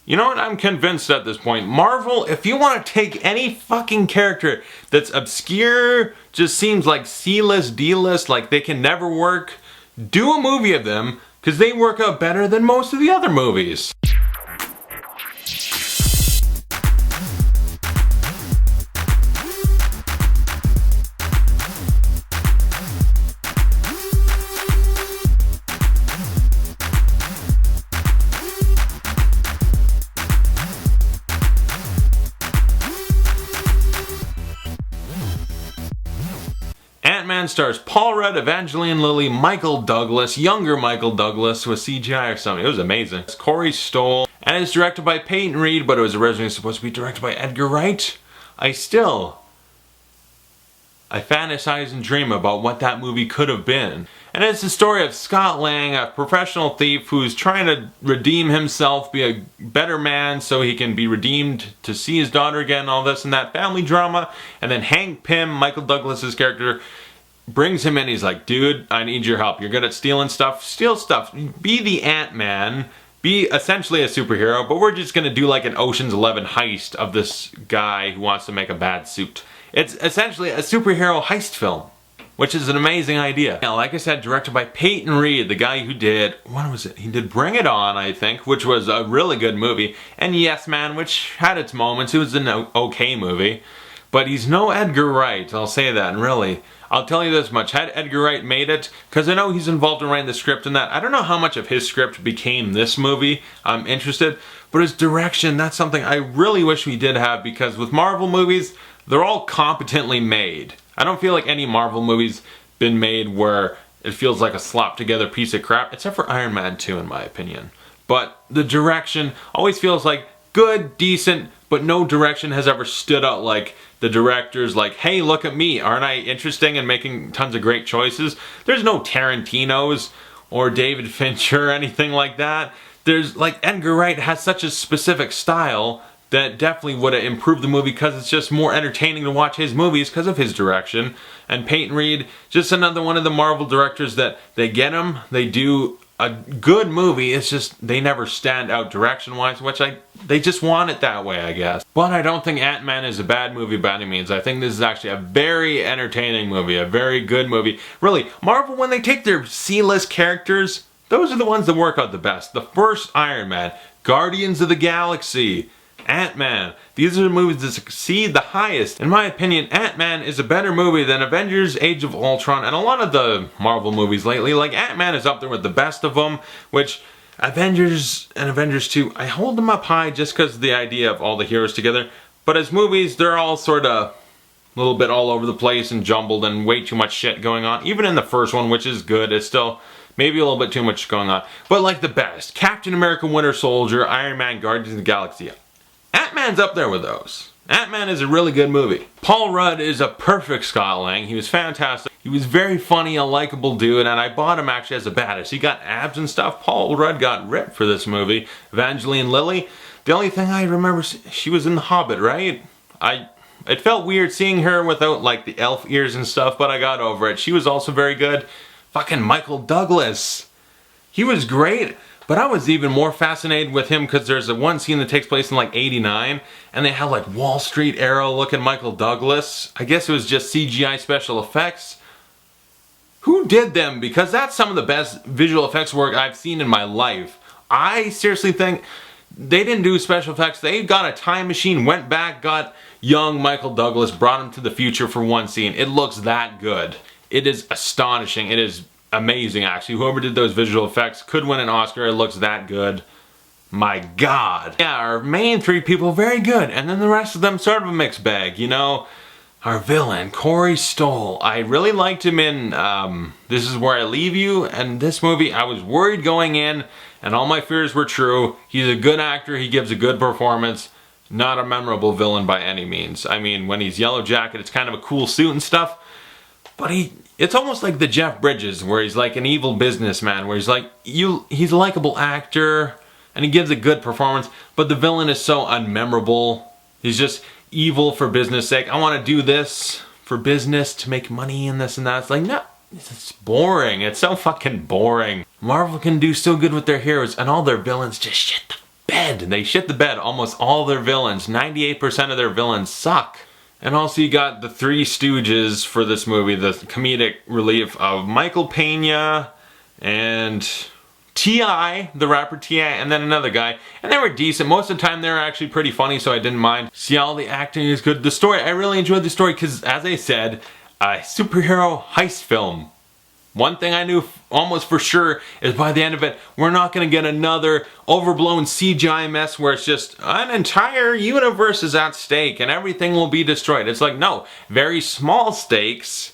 You know what? I'm convinced at this point. Marvel, if you want to take any fucking character that's obscure, just seems like C-list, D-list, like they can never work, do a movie of them, because they work out better than most of the other movies. Ant-Man stars Paul Rudd, Evangeline Lilly, Michael Douglas, younger Michael Douglas with CGI or something. It was amazing. It's Corey Stoll, and it's directed by Peyton Reed, but it was originally supposed to be directed by Edgar Wright. I fantasize and dream about what that movie could have been. And it's the story of Scott Lang, a professional thief who's trying to redeem himself, be a better man so he can be redeemed to see his daughter again, all this and that family drama. And then Hank Pym, Michael Douglas's character, brings him in. He's like, dude, I need your help. You're good at stealing stuff. Steal stuff. Be the Ant-Man. Be essentially a superhero, but we're just gonna do like an Ocean's 11 heist of this guy who wants to make a bad suit. It's essentially a superhero heist film, which is an amazing idea. Now, like I said, directed by Peyton Reed, the guy who did, what was it? He did Bring It On, I think, which was a really good movie, and Yes Man, which had its moments. It was an okay movie, but he's no Edgar Wright, I'll say that, and really, I'll tell you this much, had Edgar Wright made it, because I know he's involved in writing the script and that, I don't know how much of his script became this movie, I'm interested, but his direction, that's something I really wish we did have, because with Marvel movies, they're all competently made. I don't feel like any Marvel movie's been made where it feels like a slopped together piece of crap, except for Iron Man 2 in my opinion. But the direction always feels like good, decent, but no direction has ever stood out like the director's like, hey, look at me, aren't I interesting and making tons of great choices? There's no Tarantinos or David Fincher or anything like that. There's like, Edgar Wright has such a specific style that definitely would have improved the movie because it's just more entertaining to watch his movies because of his direction. And Peyton Reed, just another one of the Marvel directors that they get him, they do a good movie, it's just they never stand out direction-wise, which they just want it that way, I guess. But I don't think Ant-Man is a bad movie by any means. I think this is actually a very entertaining movie, a very good movie. Really, Marvel, when they take their C-list characters, those are the ones that work out the best. The first Iron Man, Guardians of the Galaxy, Ant-Man. These are the movies that succeed the highest. In my opinion, Ant-Man is a better movie than Avengers Age of Ultron and a lot of the Marvel movies lately. Like, Ant-Man is up there with the best of them, which Avengers and Avengers 2, I hold them up high just because of the idea of all the heroes together. But as movies, they're all sort of a little bit all over the place and jumbled and way too much shit going on. Even in the first one, which is good, it's still maybe a little bit too much going on. But like the best, Captain America Winter Soldier, Iron Man, Guardians of the Galaxy. Ant-Man's up there with those. Ant-Man is a really good movie. Paul Rudd is a perfect Scott Lang. He was fantastic. He was very funny, a likable dude, and I bought him actually as a badass. He got abs and stuff. Paul Rudd got ripped for this movie. Evangeline Lilly, the only thing I remember, she was in The Hobbit, right? It felt weird seeing her without like the elf ears and stuff, but I got over it. She was also very good. Fucking Michael Douglas. He was great. But I was even more fascinated with him because there's a one scene that takes place in like '89 and they had like Wall Street era looking Michael Douglas. I guess it was just CGI special effects. Who did them? Because that's some of the best visual effects work I've seen in my life. I seriously think they didn't do special effects. They got a time machine, went back, got young Michael Douglas, brought him to the future for one scene. It looks that good. It is astonishing. It is amazing, actually. Whoever did those visual effects could win an Oscar. It looks that good. My God. Yeah, our main three people, very good. And then the rest of them, sort of a mixed bag. You know, our villain, Corey Stoll. I really liked him in This Is Where I Leave You. And this movie, I was worried going in, and all my fears were true. He's a good actor. He gives a good performance. Not a memorable villain by any means. I mean, when he's Yellow Jacket, it's kind of a cool suit and stuff. But it's almost like the Jeff Bridges, where he's like an evil businessman, where he's like, he's a likable actor, and he gives a good performance, but the villain is so unmemorable. He's just evil for business sake. I want to do this for business to make money and this and that. It's like, no, it's boring. It's so fucking boring. Marvel can do so good with their heroes, and all their villains just shit the bed. bed. They shit the bed. Almost all their villains, 98% of their villains suck. And also you got the Three Stooges for this movie, the comedic relief of Michael Pena and T.I., the rapper T.I., and then another guy. And they were decent. Most of the time they were actually pretty funny, so I didn't mind. See, all the acting is good. The story, I really enjoyed the story because, as I said, a superhero heist film. One thing I knew almost for sure is by the end of it, we're not going to get another overblown CGI mess where it's just an entire universe is at stake and everything will be destroyed. It's like, no, very small stakes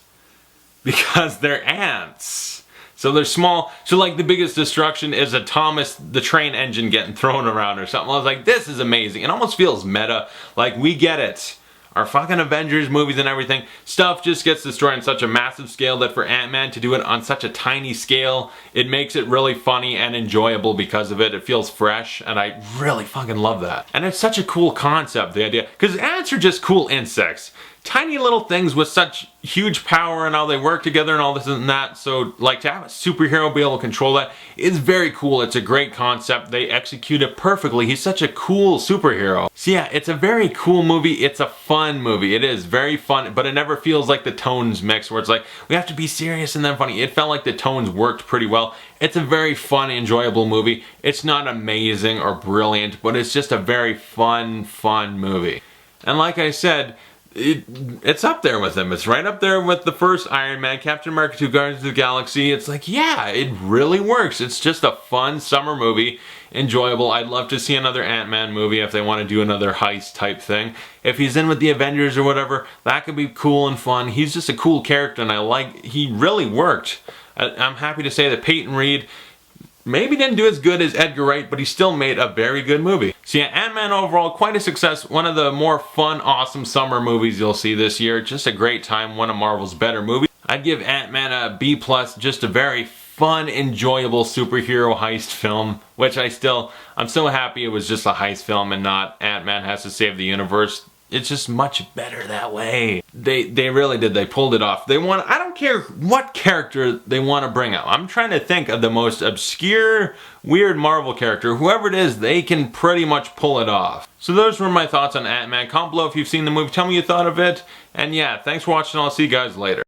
because they're ants. So they're small. So like the biggest destruction is a Thomas the Train engine getting thrown around or something. I was like, this is amazing. It almost feels meta. Like, we get it. Our fucking Avengers movies and everything, stuff just gets destroyed on such a massive scale that for Ant-Man to do it on such a tiny scale, it makes it really funny and enjoyable because of it. It feels fresh, and I really fucking love that. And it's such a cool concept, the idea, because ants are just cool insects. Tiny little things with such huge power and how they work together and all this and that. So, like, to have a superhero be able to control that is very cool. It's a great concept. They execute it perfectly. He's such a cool superhero. So yeah, it's a very cool movie. It's a fun movie. It is very fun, but it never feels like the tones mix where it's like, we have to be serious and then funny. It felt like the tones worked pretty well. It's a very fun, enjoyable movie. It's not amazing or brilliant, but it's just a very fun movie. And like I said, it's up there with them. It's right up there with the first Iron Man, Captain America 2, Guardians of the Galaxy. It's like, yeah, it really works. It's just a fun summer movie, enjoyable. I'd love to see another Ant-Man movie if they want to do another heist type thing. If he's in with the Avengers or whatever, that could be cool and fun. He's just a cool character, and he really worked. I'm happy to say that Peyton Reed maybe didn't do as good as Edgar Wright, but he still made a very good movie. So yeah, Ant-Man overall, quite a success. One of the more fun, awesome summer movies you'll see this year. Just a great time, one of Marvel's better movies. I'd give Ant-Man a B+, just a very fun, enjoyable superhero heist film, which I'm so happy it was just a heist film and not Ant-Man has to save the universe. It's just much better that way. They really did. They pulled it off. I don't care what character they want to bring out. I'm trying to think of the most obscure, weird Marvel character. Whoever it is, they can pretty much pull it off. So those were my thoughts on Ant-Man. Comment below if you've seen the movie. Tell me what you thought of it. And yeah, thanks for watching. I'll see you guys later.